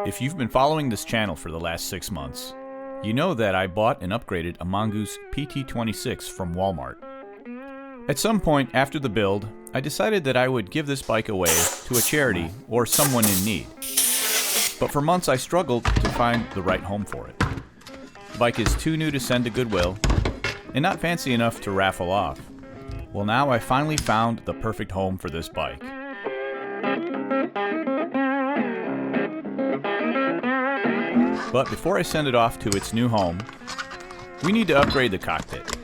If you've been following this channel for the last 6 months, you know that I bought and upgraded a Mongoose PT26 from Walmart. At some point after the build, I decided that I would give this bike away to a charity or someone in need. But for months I struggled to find the right home for it. The bike is too new to send to Goodwill, and not fancy enough to raffle off. Well, now I finally found the perfect home for this bike. But before I send it off to its new home, we need to upgrade the cockpit.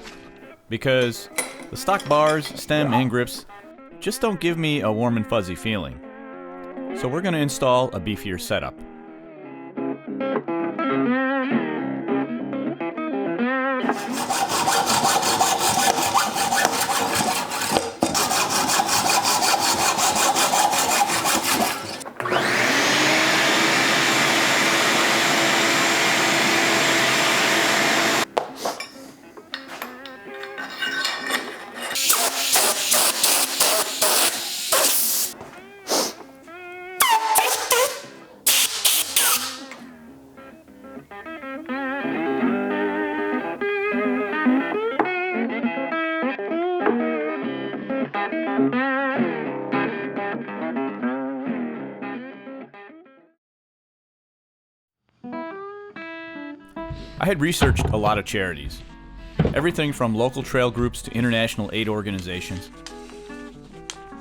Because the stock bars, stem, and grips just don't give me a warm and fuzzy feeling. So we're going to install a beefier setup. I had researched a lot of charities, everything from local trail groups to international aid organizations.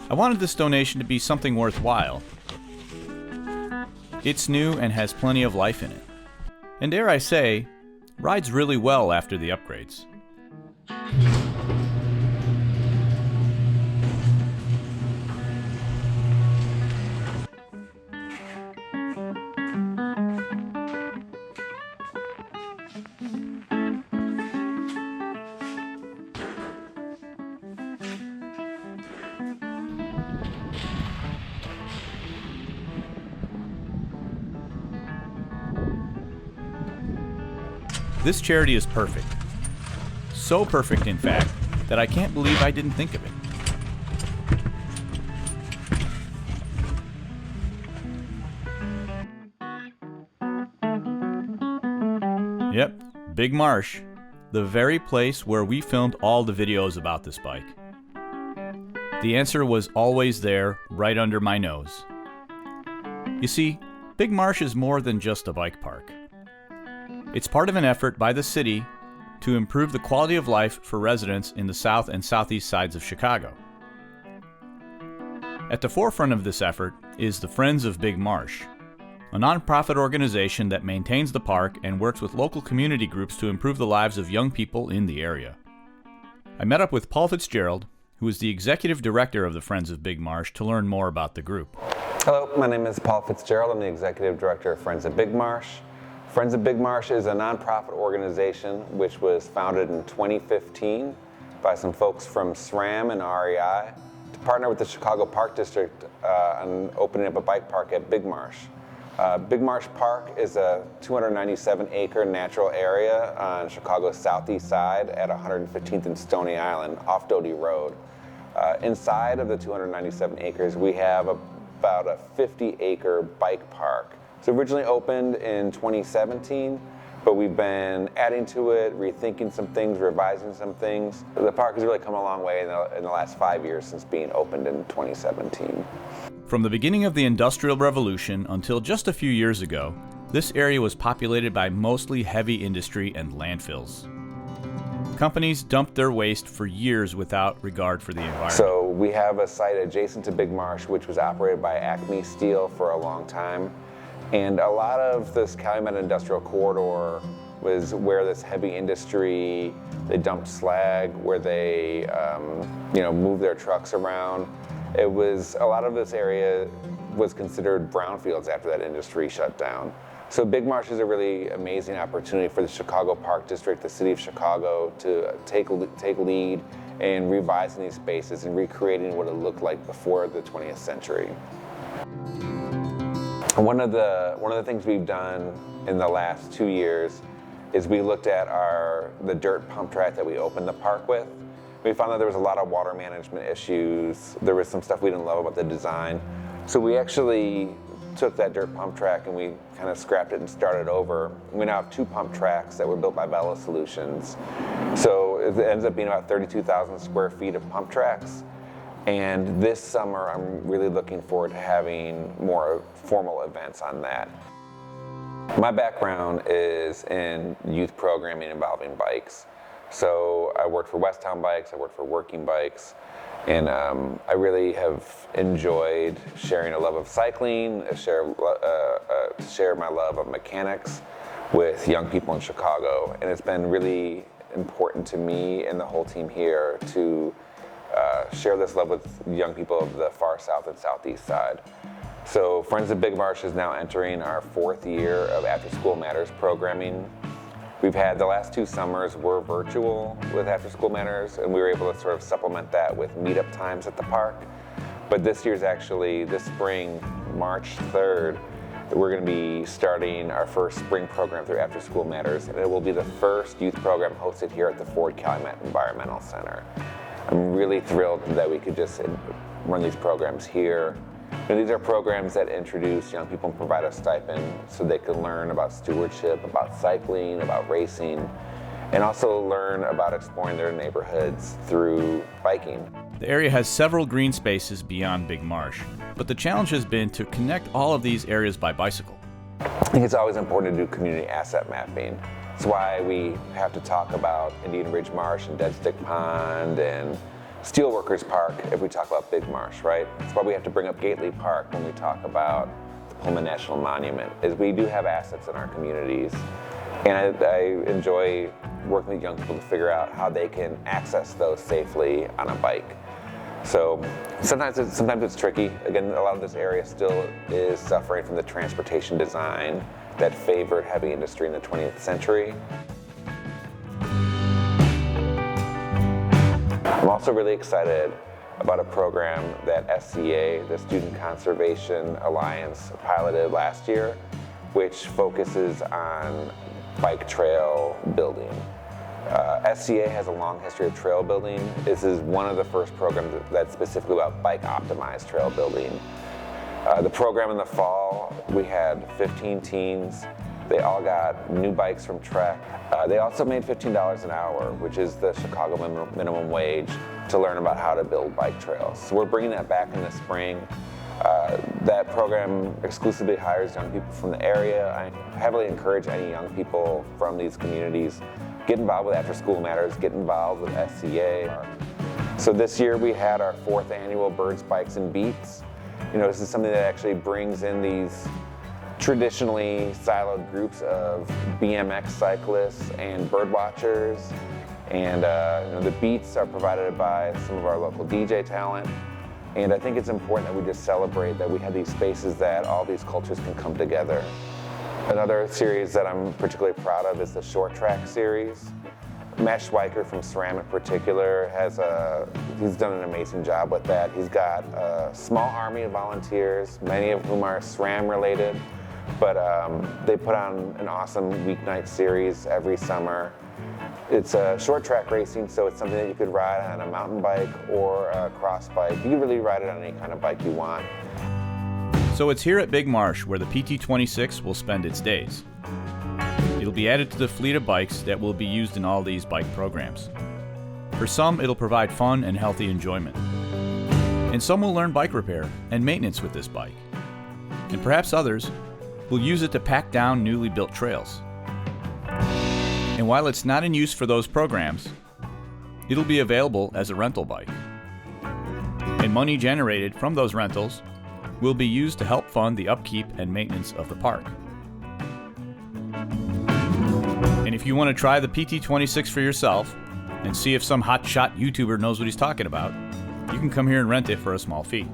I wanted this donation to be something worthwhile. It's new and has plenty of life in it. And dare I say, rides really well after the upgrades. This charity is perfect. So perfect, in fact, that I can't believe I didn't think of it. Yep, Big Marsh, the very place where we filmed all the videos about this bike. The answer was always there, right under my nose. You see, Big Marsh is more than just a bike park. It's part of an effort by the city to improve the quality of life for residents in the south and southeast sides of Chicago. At the forefront of this effort is the Friends of Big Marsh, a nonprofit organization that maintains the park and works with local community groups to improve the lives of young people in the area. I met up with Paul Fitzgerald, who is the executive director of the Friends of Big Marsh, to learn more about the group. Hello, my name is Paul Fitzgerald. I'm the executive director of Friends of Big Marsh. Friends of Big Marsh is a nonprofit organization which was founded in 2015 by some folks from SRAM and REI to partner with the Chicago Park District on opening up a bike park at Big Marsh. Big Marsh Park is a 297-acre natural area on Chicago's southeast side at 115th and Stony Island off Doty Road. Inside of the 297 acres, we have about a 50-acre bike park. It's originally opened in 2017, but we've been adding to it, rethinking some things, revising some things. The park has really come a long way in the last 5 years since being opened in 2017. From the beginning of the Industrial Revolution until just a few years ago, this area was populated by mostly heavy industry and landfills. Companies dumped their waste for years without regard for the environment. So we have a site adjacent to Big Marsh, which was operated by Acme Steel for a long time. And a lot of this Calumet Industrial Corridor was where this heavy industry, they dumped slag, where they moved their trucks around. A lot of this area was considered brownfields after that industry shut down. So Big Marsh is a really amazing opportunity for the Chicago Park District, the city of Chicago, to take lead in revising these spaces and recreating what it looked like before the 20th century. One of the things we've done in the last 2 years is we looked at the dirt pump track that we opened the park with. We found that there was a lot of water management issues. There was some stuff we didn't love about the design. So we actually took that dirt pump track and we kind of scrapped it and started over. We now have 2 pump tracks that were built by Velo Solutions. So it ends up being about 32,000 square feet of pump tracks. And this summer, I'm really looking forward to having more formal events on that. My background is in youth programming involving bikes. So I worked for Westtown Bikes, I worked for Working Bikes, and I really have enjoyed sharing a love of cycling, share my love of mechanics with young people in Chicago. And it's been really important to me and the whole team here to share this love with young people of the far south and southeast side. So Friends of Big Marsh is now entering our 4th year of After School Matters programming. We've had the last 2 summers were virtual with After School Matters, and we were able to sort of supplement that with meetup times at the park. But this year's actually, this spring, March 3rd, we're going to be starting our first spring program through After School Matters, and it will be the first youth program hosted here at the Ford Calumet Environmental Center. I'm really thrilled that we could just run these programs here. And these are programs that introduce young people and provide a stipend so they can learn about stewardship, about cycling, about racing, and also learn about exploring their neighborhoods through biking. The area has several green spaces beyond Big Marsh, but the challenge has been to connect all of these areas by bicycle. I think it's always important to do community asset mapping. That's why we have to talk about Indian Ridge Marsh and Dead Stick Pond and Steelworkers Park if we talk about Big Marsh, right? That's why we have to bring up Gately Park when we talk about the Pullman National Monument, is we do have assets in our communities. And I enjoy working with young people to figure out how they can access those safely on a bike. So sometimes it's tricky. Again, a lot of this area still is suffering from the transportation design that favored heavy industry in the 20th century. I'm also really excited about a program that SCA, the Student Conservation Alliance, piloted last year, which focuses on bike trail building. SCA has a long history of trail building. This is one of the first programs that's specifically about bike optimized trail building. The program in the fall, we had 15 teens. They all got new bikes from Trek. They also made $15 an hour, which is the Chicago minimum wage, to learn about how to build bike trails. So we're bringing that back in the spring. That program exclusively hires young people from the area. I heavily encourage any young people from these communities, get involved with After School Matters, get involved with SCA. So this year we had our 4th annual Birds, Bikes, and Beats. You know, this is something that actually brings in these traditionally siloed groups of BMX cyclists and bird watchers. And the beats are provided by some of our local DJ talent. And I think it's important that we just celebrate that we have these spaces that all these cultures can come together. Another series that I'm particularly proud of is the Short Track series. Matt Schweiker from SRAM in particular he's done an amazing job with that. He's got a small army of volunteers, many of whom are SRAM related, but they put on an awesome weeknight series every summer. It's a short track racing, so it's something that you could ride on a mountain bike or a cross bike. You can really ride it on any kind of bike you want. So it's here at Big Marsh where the PT26 will spend its days. It'll be added to the fleet of bikes that will be used in all these bike programs. For some, it'll provide fun and healthy enjoyment. And some will learn bike repair and maintenance with this bike. And perhaps others will use it to pack down newly built trails. And while it's not in use for those programs, it'll be available as a rental bike. And money generated from those rentals will be used to help fund the upkeep and maintenance of the park. And if you want to try the PT26 for yourself and see if some hotshot YouTuber knows what he's talking about, you can come here and rent it for a small fee.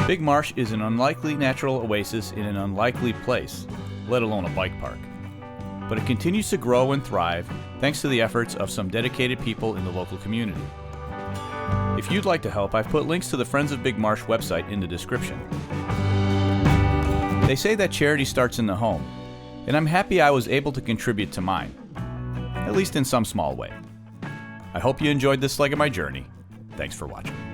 Big Marsh is an unlikely natural oasis in an unlikely place, let alone a bike park. But it continues to grow and thrive thanks to the efforts of some dedicated people in the local community. If you'd like to help, I've put links to the Friends of Big Marsh website in the description. They say that charity starts in the home, and I'm happy I was able to contribute to mine, at least in some small way. I hope you enjoyed this leg of my journey. Thanks for watching.